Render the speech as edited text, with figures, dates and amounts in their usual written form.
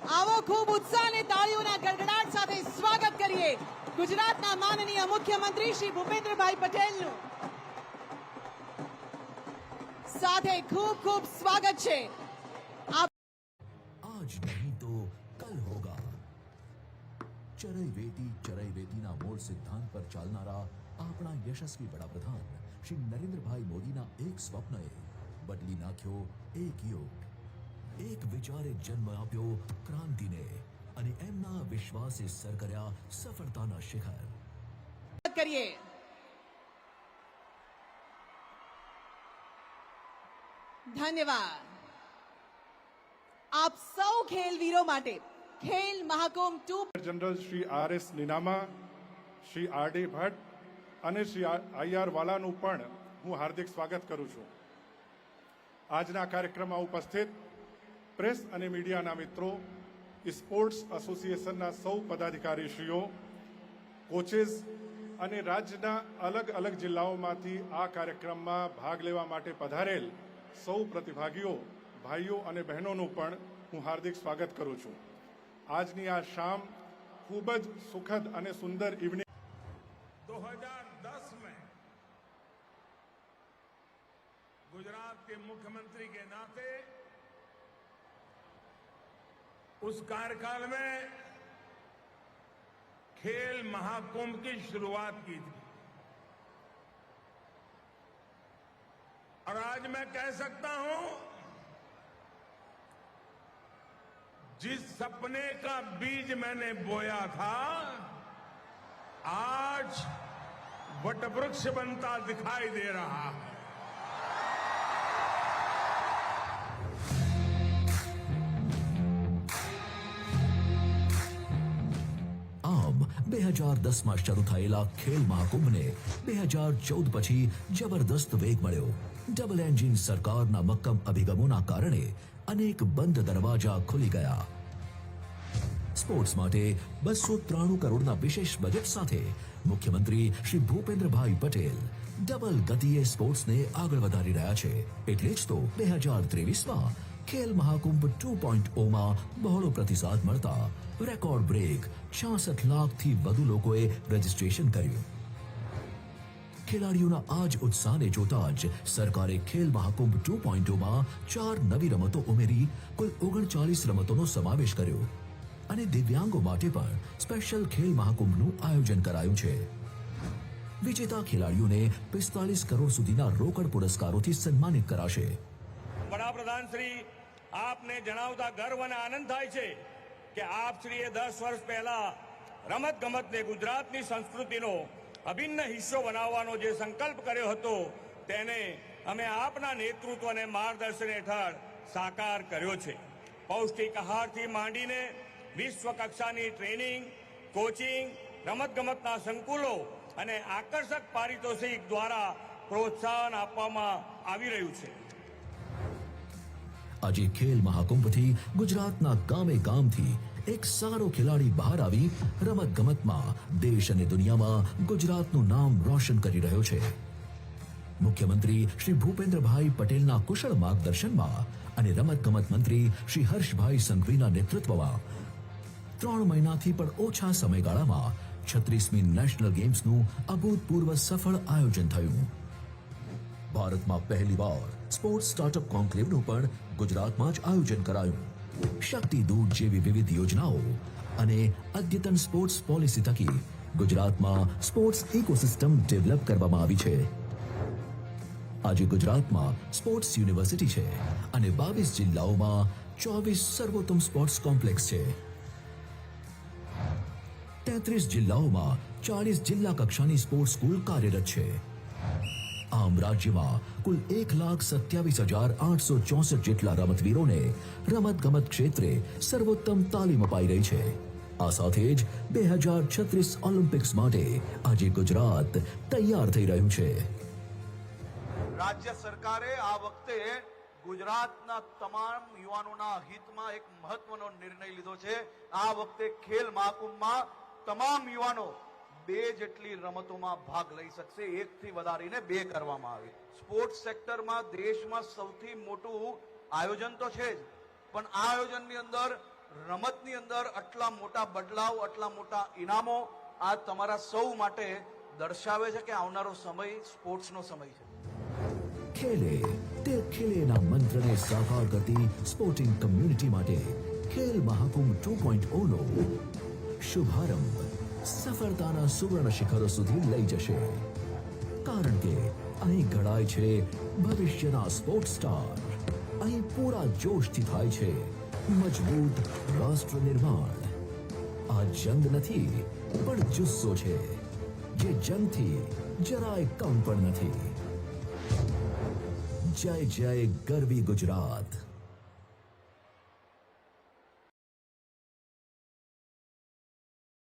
આવો ખૂબ ઉત્સાહ અને તાળીઓના ગડગડાટ સાથે સ્વાગત કરીએ ગુજરાતના માનનીય મુખ્યમંત્રી શ્રી ભૂપેન્દ્રભાઈ પટેલનું. સાથે ખૂબ ખૂબ સ્વાગત છે. आज नहीं तो कल होगा. ચરૈવેતિના મૂળ સિદ્ધાંત પર ચાલનારા આપણા યશસ્વી વડાપ્રધાન શ્રી નરેન્દ્રભાઈ મોદીના એક સ્વપ્નએ બદલી નાખ્યો એક યુગ. એક વિચારે જન્મ આપ્યો ક્રાંતિને અને એમના વિશ્વાસે સર કર્યા સફળતાના શિખર. કરીએ ધન્યવાદ. આપ સૌ ખેલવીરો માટે ખેલ મહાકુંભ 2 જનરલ શ્રી આર.એસ. નીનામા, શ્રી આર.ડી. ભટ્ટ અને શ્રી આઈ.આર. વાલાનું પણ હું હાર્દિક સ્વાગત કરું છું. આજના કાર્યક્રમમાં ઉપસ્થિત પ્રેસ અને મીડિયાના મિત્રો, સ્પોર્ટ્સ એસોસિએશનના સૌ પદાધિકારીશ્રીઓ, કોચેસ અને રાજ્યના અલગ અલગ જિલ્લાઓમાંથી આ કાર્યક્રમમાં ભાગ લેવા માટે પધારેલ સૌ પ્રતિભાગીઓ, ભાઈઓ અને બહેનોનું પણ હું હાર્દિક સ્વાગત કરું છું. આજની આ શામ ખૂબ જ સુખદ અને સુંદર ઇવનિંગ 2010 में गुजरात के मुख्यमंत्री के नाते उस कार्यकाल में खेल महाकुंभ की शुरुआत की थी और आज मैं कह सकता हूं, जिस सपने का बीज मैंने बोया था आज वटवृक्ष बनता दिखाई दे रहा है. આમ 2010માં શરૂ થયેલા ખેલ મહાકુંભને 2014 પછી જબરદસ્ત વેગ મળ્યો. ડબલ એન્જિન સરકારના મક્કમ અભિગમોના કારણે અનેક બંધ દરવાજા ખુલી ગયા. સ્પોર્ટ્સ માટે 293 કરોડના વિશેષ બજેટ સાથે મુખ્યમંત્રી શ્રી ભૂપેન્દ્રભાઈ પટેલ ડબલ ગતિએ સ્પોર્ટ્સને આગળ વધારી રહ્યા છે. એટલે જ તો 2023માં ખેલ મહાકુંભ 2.0માં બહોળો પ્રતિસાદ મળતા રેકોર્ડ બ્રેક 66 લાખથી વધુ લોકોએ રજીસ્ટ્રેશન કર્યું. ખેલાડીઓના આ જ ઉત્સાહને જોતા જ સરકારે ખેલ મહાકુંભ 2.0માં 4 નવી રમતો ઉમેરી કુલ 39 રમતોનો સમાવેશ કર્યો અને દિવ્યાંગો માટે પણ સ્પેશિયલ ખેલ મહાકુંભનું આયોજન કરાયું છે. વિજેતા ખેલાડીઓને 45 કરોડ સુધીના રોકડ પુરસ્કારોથી સન્માનિત કરાશે. વડાપ્રધાન શ્રી, આપને જણાવતા ગર્વ અને આનંદ થાય છે કે આપ શ્રીએ 10 વર્ષ પહેલા રમત ગમતને ગુજરાતની સંસ્કૃતિનો અભિન્ન હિસ્સો બનાવવાનો જે સંકલ્પ કર્યો હતો તેને અમે આપના નેતૃત્વ અને માર્ગદર્શન હેઠળ સાકાર કર્યો છે. પૌષ્ટિક આહારથી માંડીને વિશ્વ કક્ષાની ટ્રેનિંગ, કોચિંગ, રમતગમતના સંકુલો અને આકર્ષક પારિતોષિક દ્વારા પ્રોત્સાહન આપવામાં આવી રહ્યું છે. આજે ખેલ મહાકુંભથી ગુજરાતના ગામે ગામથી એક સારો ખેલાડી બહાર આવી રમત ગમતમાં દેશ અને દુનિયામાં ગુજરાતનું નામ રોશન કરી રહ્યો છે. મુખ્યમંત્રી શ્રી ભૂપેન્દ્રભાઈ પટેલના કુશળ માર્ગદર્શનમાં અને રમત ગમત મંત્રી શ્રી હર્ષભાઈ સંઘવીના નેતૃત્વમાં 3 મહિનાથી પણ ઓછા સમયગાળામાં 36મી નેશનલ ગેમ્સનું અભૂતપૂર્વ સફળ આયોજન થયું. ભારતમાં પહેલીવાર સ્પોર્ટ્સ સ્ટાર્ટઅપ કોન્ક્લેવનું પણ ગુજરાતમાં જ આયોજન કરાયું. શક્તિ દૂત જેવી વિવિધ યોજનાઓ અને અદ્યતન સ્પોર્ટ્સ પોલિસી થકી ગુજરાતમાં સ્પોર્ટ્સ ઇકોસિસ્ટમ ડેવલપ કરવામાં આવી છે. આજે ગુજરાતમાં સ્પોર્ટ્સ યુનિવર્સિટી છે અને 22 જિલ્લાઓમાં 24 સર્વોત્તમ સ્પોર્ટ્સ કોમ્પ્લેક્સ છે. 33 જિલ્લાઓમાં 40 જિલ્લા કક્ષાની સ્પોર્ટ્સ સ્કૂલ કાર્યરત છે. આમ રાજ્યમાં કુલ 1,27,864 જેટલા રમતવીરોને રમત ગમત ક્ષેત્રે સર્વોત્તમ તાલીમ અપાઈ રહી છે. આ સાથે જ 2036 ઓલિમ્પિક્સ માટે આજે ગુજરાત તૈયાર થઈ રહ્યું છે. રાજ્ય સરકારે આ વખતે ગુજરાતના તમામ યુવાનોના હિતમાં એક મહત્વનો નિર્ણય લીધો છે. આ વખતે ખેલ મહાકુંભમાં તમામ યુવાનો 2 જેટલી રમતોમાં ભાગ લઈ શકશે. 1 થી વધારીને 2 કરવામાં આવી. સ્પોર્ટ્સ સેક્ટરમાં દેશમાં સૌથી મોટું આયોજન તો છે જ, પણ આ આયોજનની અંદર રમતની અંદર આટલા મોટા બદલાવ, આટલા મોટા ઇનામો આ તમારા સૌ માટે દર્શાવે છે કે આવનારો સમય સ્પોર્ટ્સનો સમય છે. ખેલે તે ખિલેના મંત્રને સાકાર કરતી સ્પોર્ટિંગ કમ્યુનિટી માટે ખેલ મહાકુંભ 2.0 નો શુભારંભ સફળતાના સુવર્ણ શિખરો સુધી લઈ જશે. કારણ કે અહીં ઘડાય છે ભવિષ્યના સ્પોર્ટ્સ સ્ટાર. અહીં પૂરા જોશથી થાય છે મજબૂત રાષ્ટ્ર નિર્માણ. આ જંગ નથી પણ જુસ્સો છે, જે જંગથી જરાય કમ પણ નથી. જય જય ગરવી ગુજરાત.